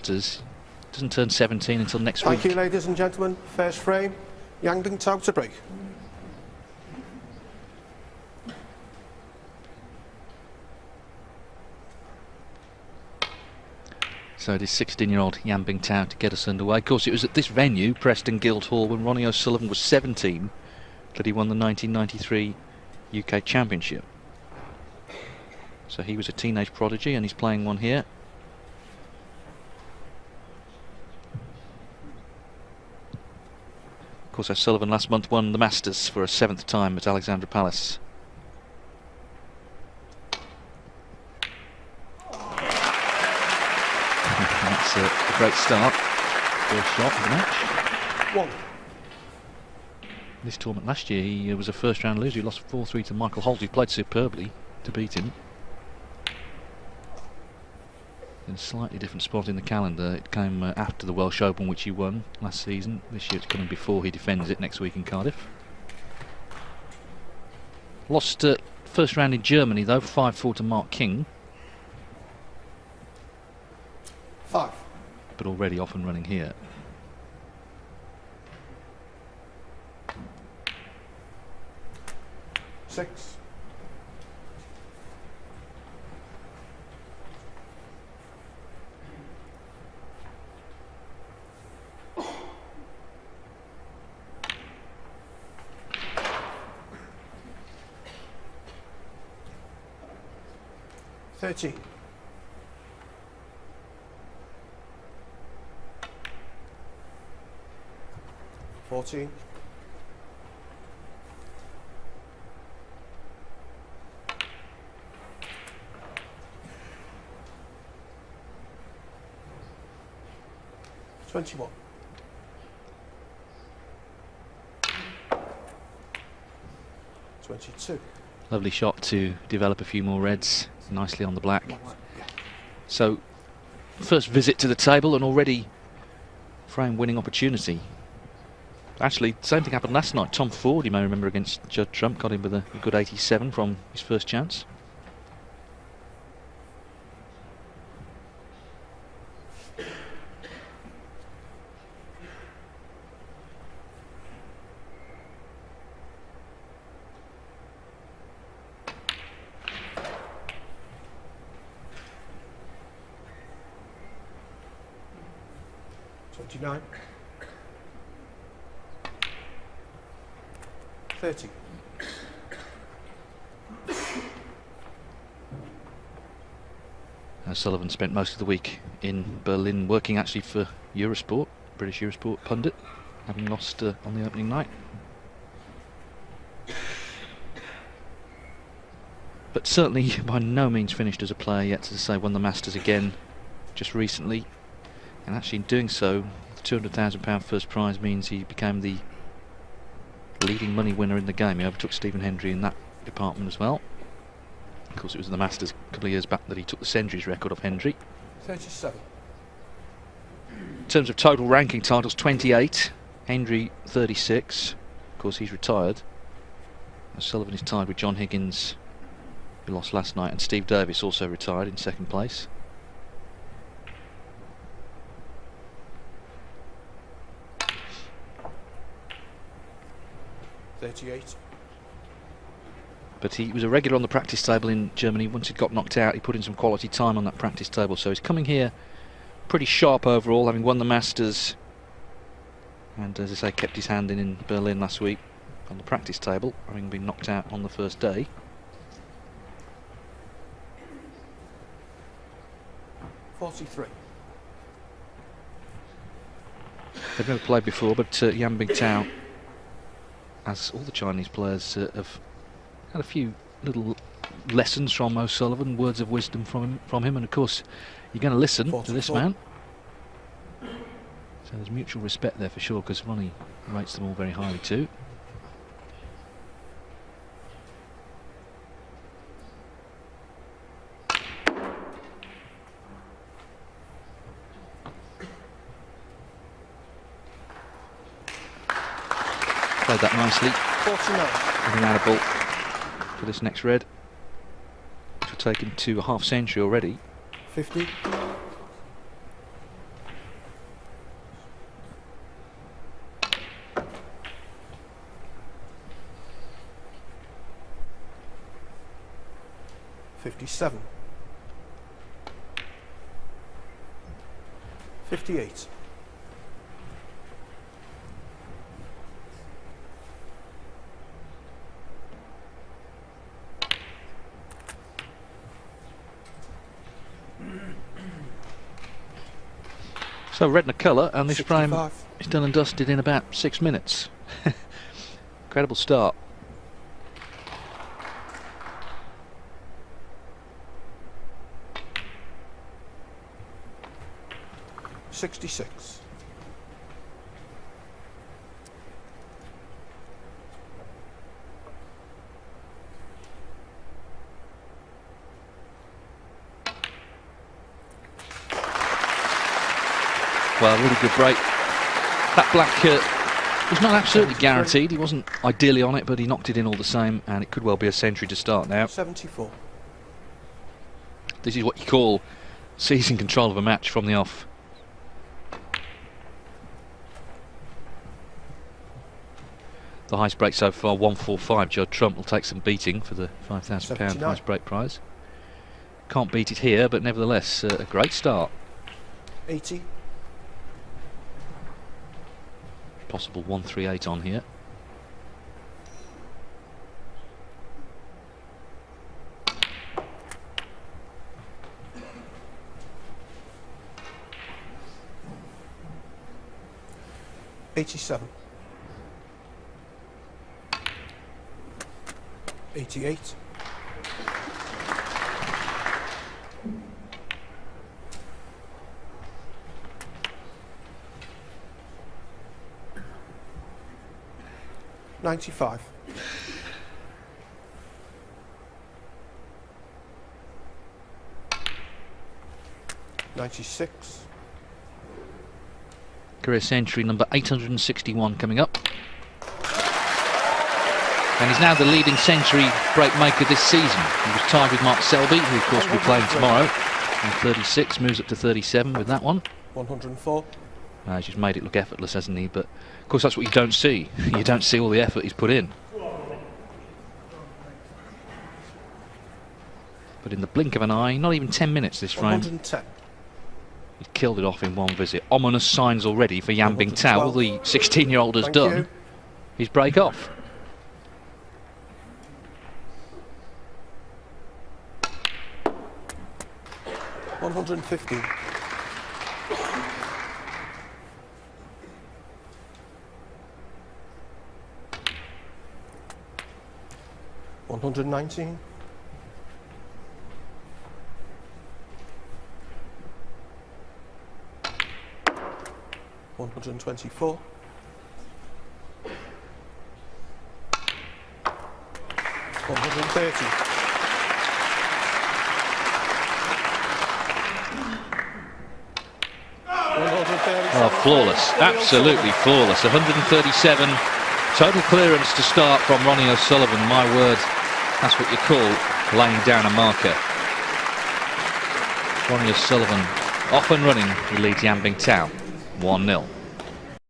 Masters. Doesn't turn 17 until next week. Thank you, ladies and gentlemen. First frame, Yang Bing Tao to break. So it is 16-year-old Yan Bingtao to get us underway. Of course, it was at this venue, Preston Guildhall, when Ronnie O'Sullivan was 17, that he won the 1993 UK Championship. So he was a teenage prodigy, and he's playing one here. Of course, O'Sullivan last month won the Masters for a 7th time at Alexandra Palace. That's a great start. First shot of the match. 1. This tournament last year, he was a first-round loser. He lost 4-3 to Michael Holt, who played superbly to beat him. In a slightly different spot in the calendar. It came after the Welsh Open, which he won last season. This year it's coming before he defends it next week in Cardiff. Lost first round in Germany though, 5-4 to Mark King. 5. But already off and running here. Six. $13. 14. 21. 22. Lovely shot to develop a few more reds nicely on the black. So first visit to the table and already frame winning opportunity. Actually, same thing happened last night. Tom Ford, you may remember, against Judd Trump, got him with a good 87 from his first chance. $29. 30. Sullivan spent most of the week in Berlin working actually for Eurosport, British Eurosport pundit, having lost on the opening night. But certainly by no means finished as a player yet. As I say, won the Masters again just recently, and actually in doing so, the £200,000 first prize means he became the leading money winner in the game. He overtook Stephen Hendry in that department as well. Of course, it was in the Masters a couple of years back that he took the centuries record off Hendry. 37. In terms of total ranking titles, 28. Hendry 36. Of course, he's retired. O'Sullivan is tied with John Higgins, who lost last night, and Steve Davis also retired in second place. $38. But he was a regular on the practice table in Germany. Once he got knocked out, he put in some quality time on that practice table. So he's coming here pretty sharp overall, having won the Masters. And as I say, kept his hand in Berlin last week on the practice table, having been knocked out on the first day. $43. They've never played before, but Yan Bingtao, as all the Chinese players, have had a few little lessons from O'Sullivan, words of wisdom from him, and of course you're going to listen 44. to this man. So there's mutual respect there for sure, because Ronnie rates them all very highly too. Played that nicely. 49. An audible for this next red, which will take him to a half century already. 50. 57. 58. So red in a colour, and this 65. frame is done and dusted in about 6 minutes. Incredible start. $66. Well, really good break. That black was not absolutely guaranteed. He wasn't ideally on it, but he knocked it in all the same, and it could well be a century to start now. 74. This is what you call seizing control of a match from the off. The highest break so far, 145. Judd Trump will take some beating for the £5,000 highest break prize. Can't beat it here, but nevertheless, a great start. 80. Possible 138 on here. $87. 88. 95. 96. Career century number 861 coming up. And he's now the leading century break maker this season. He was tied with Mark Selby, who of course will be playing tomorrow. And 36, moves up to 37 with that one. 104. He's just made it look effortless, hasn't he? But of course that's what you don't see. You don't see all the effort he's put in. But in the blink of an eye, not even 10 minutes this frame. 110. He's killed it off in one visit. Ominous signs already for Yan Bingtao. All the 16-year-old has done his break off. $115. 119. 124. 130. Oh, flawless, absolutely flawless. 137 total clearance to start from Ronnie O'Sullivan. My word, that's what you call laying down a marker. Ronnie O'Sullivan off and running. He leads Yan Bingtao 1-0.